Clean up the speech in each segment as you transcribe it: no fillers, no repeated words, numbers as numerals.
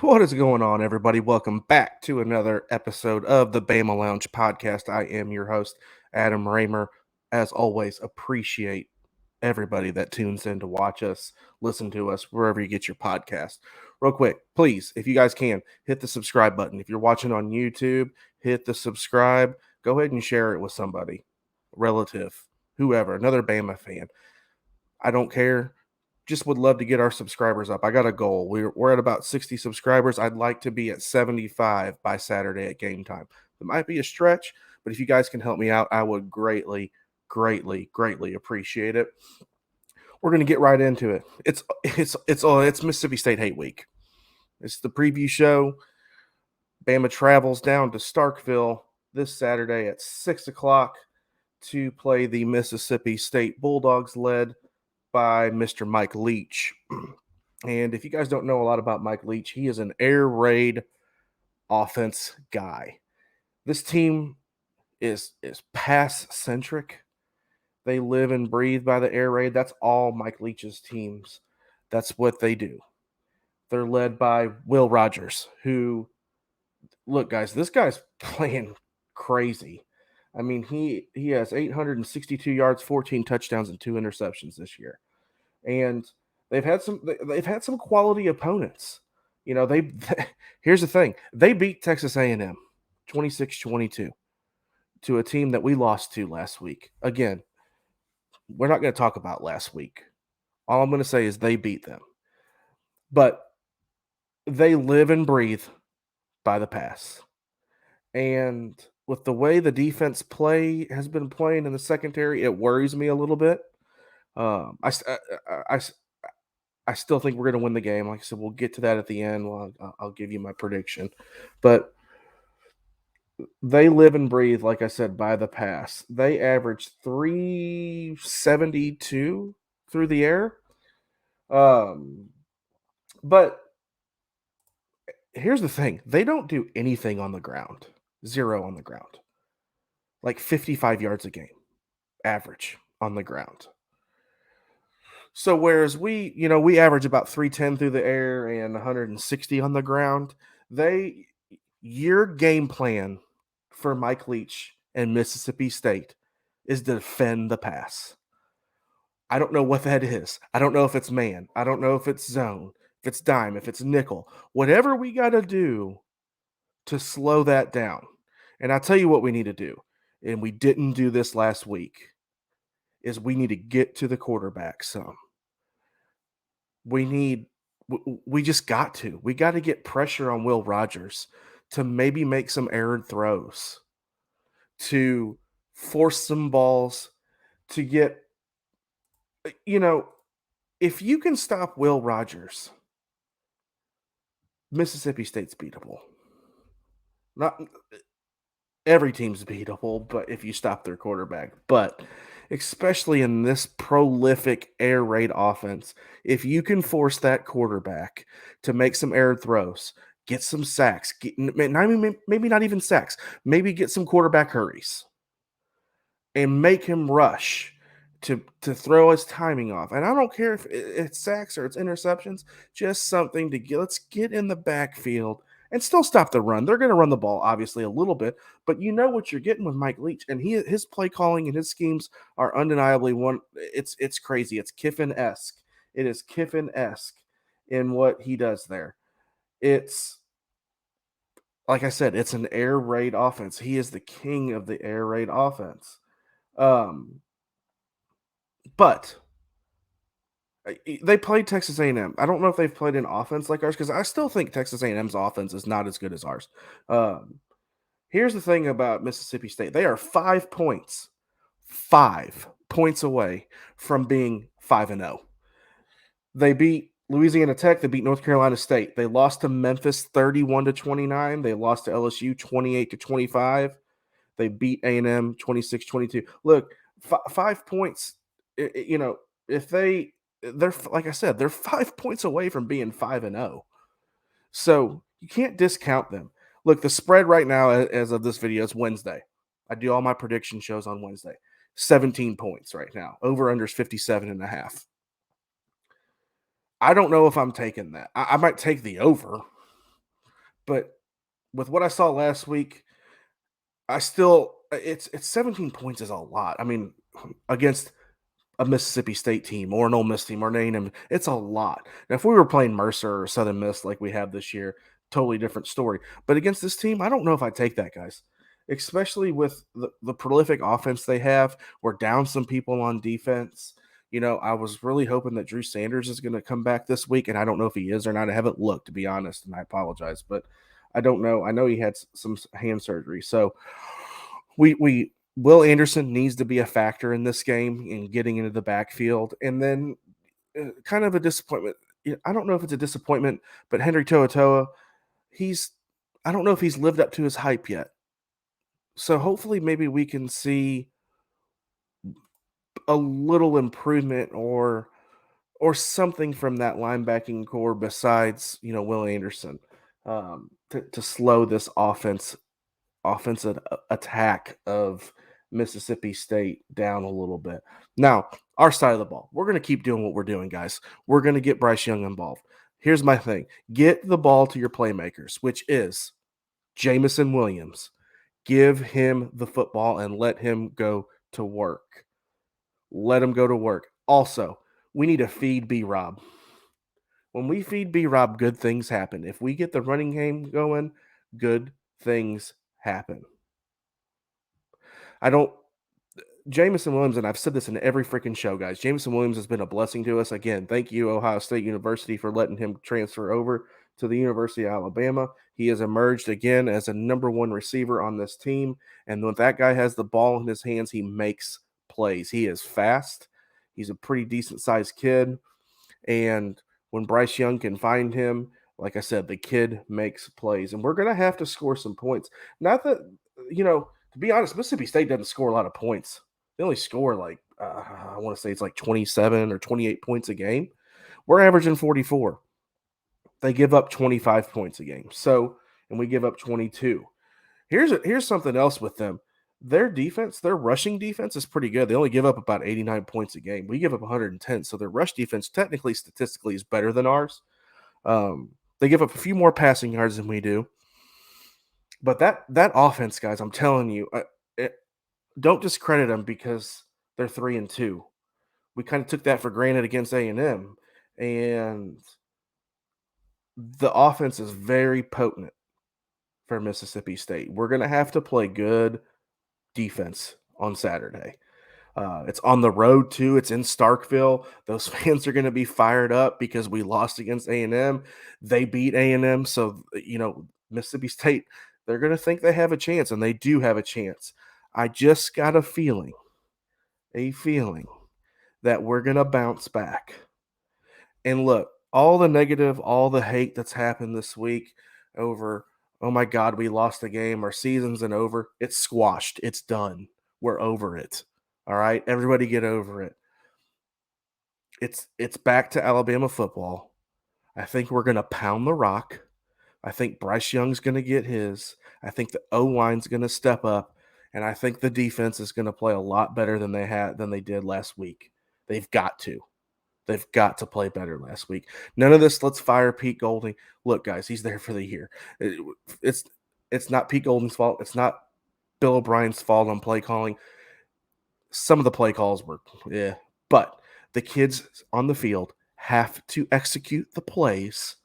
What is going on, everybody? Welcome back to another episode of the Bama Lounge podcast. I am your host, Adam Raymer. As always, appreciate everybody that tunes in to watch us, listen to us, wherever you get your podcast. Real quick, please, if you guys can, hit the subscribe button. If you're watching on YouTube, hit the subscribe. Go ahead and share it with somebody, relative, whoever, another Bama fan. I don't care. Just would love to get our subscribers up. I got a goal. We're at about 60 subscribers. I'd like to be at 75 by Saturday at game time. It might be a stretch, but if you guys can help me out, I would greatly appreciate it. We're going to get right into it. It's Mississippi State Hate Week. It's the preview show. Bama travels down to Starkville this Saturday at 6 o'clock to play the Mississippi State Bulldogs, led by Mr. Mike Leach. And if you guys don't know a lot about Mike Leach, he is an air raid offense guy. This team is pass centric. They live and breathe by the air raid. That's all Mike Leach's teams. That's what they do. They're led by Will Rogers, who, look, guys, this guy's playing crazy. I mean, he has 862 yards, 14 touchdowns, and 2 interceptions this year. And they've had some quality opponents. You know, here's the thing. They beat Texas A&M 26-22 to a team that we lost to last week. Again, we're not going to talk about last week. All I'm going to say is they beat them. But they live and breathe by the pass. And with the way the defense has been playing in the secondary, it worries me a little bit. I still think we're going to win the game. Like I said, we'll get to that at the end. Well, I'll give you my prediction. But they live and breathe, like I said, by the pass. They average 372 through the air. But here's the thing. They don't do anything on the ground. 0 on the ground. Like 55 yards a game, average on the ground. So whereas we average about 310 through the air and 160 on the ground, your game plan for Mike Leach and Mississippi State is to defend the pass. I don't know what that is. I don't know if it's man. I don't know if it's zone, if it's dime, if it's nickel. Whatever we got to do to slow that down. And I'll tell you what we need to do, and we didn't do this last week, is we need to get to the quarterback some. We just got to. We got to get pressure on Will Rogers to maybe make some errant throws, to force some balls, to get, if you can stop Will Rogers, Mississippi State's beatable. Not every team's beatable, but if you stop their quarterback. But especially in this prolific air raid offense, if you can force that quarterback to make some air throws, get some sacks, maybe not even sacks, maybe get some quarterback hurries and make him rush to throw his timing off. And I don't care if it's sacks or it's interceptions, just something to let's get in the backfield and still stop the run. They're going to run the ball, obviously, a little bit, but you know what you're getting with Mike Leach, and his play calling and his schemes are undeniably one. It's crazy. It's Kiffin-esque. It is Kiffin-esque in what he does there. It's, like I said, it's an air raid offense. He is the king of the air raid offense. But they played Texas A&M. I don't know if they've played an offense like ours, because I still think Texas A&M's offense is not as good as ours. Here's the thing about Mississippi State. They are 5 points away from being 5-0. They beat Louisiana Tech. They beat North Carolina State. They lost to Memphis 31-29. They lost to LSU 28-25. They beat A&M 26-22. Look, 5 points, if they're, like I said, they're 5 points away from being 5-0. So you can't discount them. Look, the spread right now as of this video is Wednesday. I do all my prediction shows on Wednesday. 17 points right now. Over-under is 57.5. I don't know if I'm taking that. I might take the over, But with what I saw last week, I still it's 17 points is a lot. I mean, against a Mississippi State team or an Ole Miss team or an A&M, it's a lot. Now, if we were playing Mercer or Southern Miss like we have this year, totally different story. But against this team, I don't know if I take that, guys. Especially with the prolific offense they have. We're down some people on defense. I was really hoping that Drew Sanders is going to come back this week, and I don't know if he is or not. I haven't looked, to be honest, and I apologize, but I don't know. I know he had some hand surgery, so we Will Anderson needs to be a factor in this game in getting into the backfield. And then kind of a disappointment. I don't know if it's a disappointment, but Henry To'oTo'o, he's I don't know if he's lived up to his hype yet. So hopefully maybe we can see a little improvement or something from that linebacking core besides, Will Anderson, to slow this offensive attack of Mississippi State down a little bit. Now, our side of the ball, we're going to keep doing what we're doing, guys. We're going to get Bryce Young involved. Here's my thing. Get the ball to your playmakers, which is Jamison Williams. Give him the football and let him go to work. Let him go to work. Also, we need to feed B-Rob. When we feed B-Rob, good things happen. If we get the running game going, good things happen. I don't Jamison Williams, and I've said this in every freaking show, guys. Jamison Williams has been a blessing to us. Again, thank you, Ohio State University, for letting him transfer over to the University of Alabama. He has emerged again as a number one receiver on this team. And when that guy has the ball in his hands, he makes plays. He is fast. He's a pretty decent sized kid. And when Bryce Young can find him, like I said, the kid makes plays. And we're going to have to score some points. Not that, to be honest, Mississippi State doesn't score a lot of points. They only score like, I want to say it's like 27 or 28 points a game. We're averaging 44. They give up 25 points a game. And we give up 22. Here's something else with them. Their defense, their rushing defense is pretty good. They only give up about 89 points a game. We give up 110. So their rush defense, technically, statistically, is better than ours. They give up a few more passing yards than we do. But that offense, guys, I'm telling you, don't discredit them because they're 3-2. We kind of took that for granted against A&M, and the offense is very potent for Mississippi State. We're going to have to play good defense on Saturday. It's on the road too. It's in Starkville. Those fans are going to be fired up because we lost against A&M. They beat A&M, so Mississippi State, they're going to think they have a chance, and they do have a chance. I just got a feeling that we're going to bounce back. And look, all the negative, all the hate that's happened this week over, oh my God, we lost the game, our season's over. It's squashed. It's done. We're over it. All right, everybody get over it. It's back to Alabama football. I think we're going to pound the rock. I think Bryce Young's going to get his. I think the O-line's going to step up, and I think the defense is going to play a lot better than they did last week. They've got to. They've got to play better last week. None of this, let's fire Pete Golding. Look, guys, he's there for the year. It's not Pete Golding's fault. It's not Bill O'Brien's fault on play calling. Some of the play calls were, but the kids on the field have to execute the plays.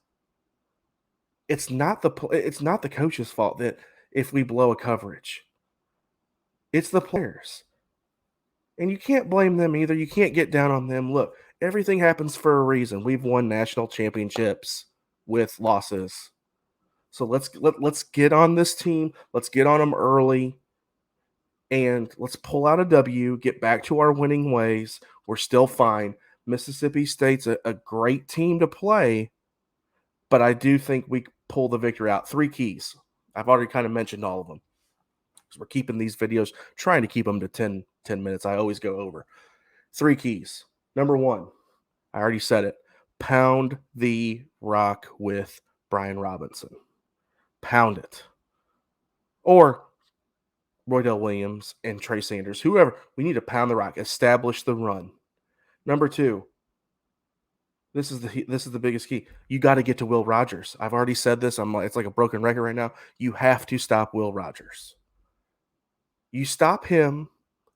It's not the coach's fault that if we blow a coverage. It's the players. And you can't blame them either. You can't get down on them. Look, everything happens for a reason. We've won national championships with losses. So let's get on this team. Let's get on them early. And let's pull out a W, get back to our winning ways. We're still fine. Mississippi State's a great team to play, but I do think we pull the victory out. 3 keys. I've already kind of mentioned all of them. So we're keeping these videos, trying to keep them to 10 minutes. I always go over. 3 keys. Number 1, I already said it. Pound the rock with Brian Robinson. Pound it. Or Roydell Williams and Trey Sanders, whoever. We need to pound the rock, establish the run. Number 2, This is the biggest key. You got to get to Will Rogers. I've already said this. It's like a broken record right now. You have to stop Will Rogers. You stop him,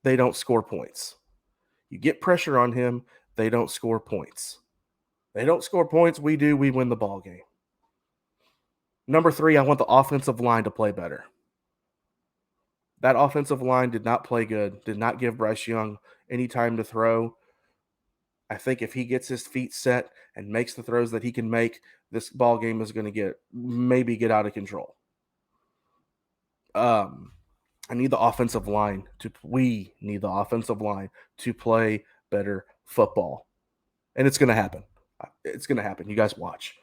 they don't score points. You get pressure on him, they don't score points. They don't score points, we do, we win the ball game. Number 3, I want the offensive line to play better. That offensive line did not play good, did not give Bryce Young any time to throw. I think if he gets his feet set and makes the throws that he can make, this ball game is going to get out of control. I need the offensive line we need the offensive line to play better football. And it's going to happen. It's going to happen. You guys watch.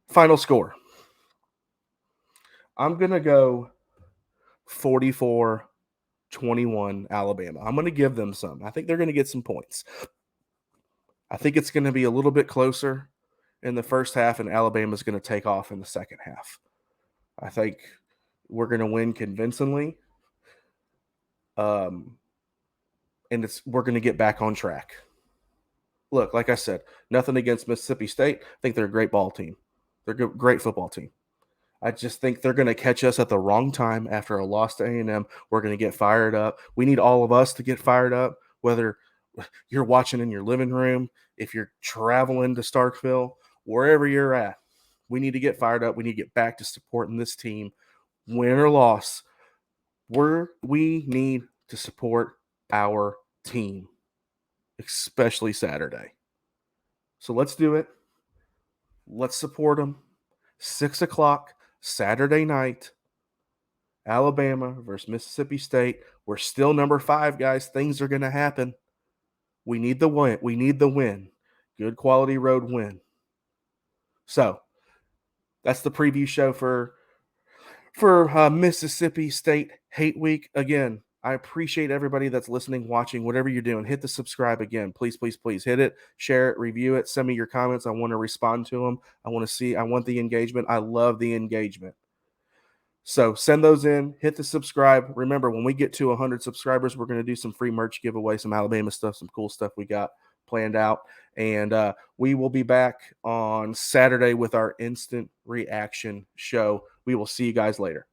Final score. I'm going to go 44-21 Alabama. I'm going to give them some. I think they're going to get some points. I think it's going to be a little bit closer in the first half, and Alabama's going to take off in the second half. I think we're going to win convincingly. And we're going to get back on track. Look, like I said, nothing against Mississippi State. I think they're a great ball team. They're a great football team. I just think they're going to catch us at the wrong time after a loss to A&M. We're going to get fired up. We need all of us to get fired up, whether you're watching in your living room, if you're traveling to Starkville, wherever you're at. We need to get fired up. We need to get back to supporting this team, win or loss. We need to support our team, especially Saturday. So let's do it. Let's support them. 6 o'clock Saturday night, Alabama versus Mississippi State. We're still number 5, guys. Things are going to happen. We need the win. We need the win. Good quality road win. So that's the preview show for Mississippi State Hate Week. Again, I appreciate everybody that's listening, watching, whatever you're doing. Hit the subscribe again. Please, please, please hit it, share it, review it, send me your comments. I want to respond to them. I want the engagement. I love the engagement. So send those in, hit the subscribe. Remember, when we get to 100 subscribers, we're going to do some free merch giveaway, some Alabama stuff, some cool stuff we got planned out. And we will be back on Saturday with our instant reaction show. We will see you guys later.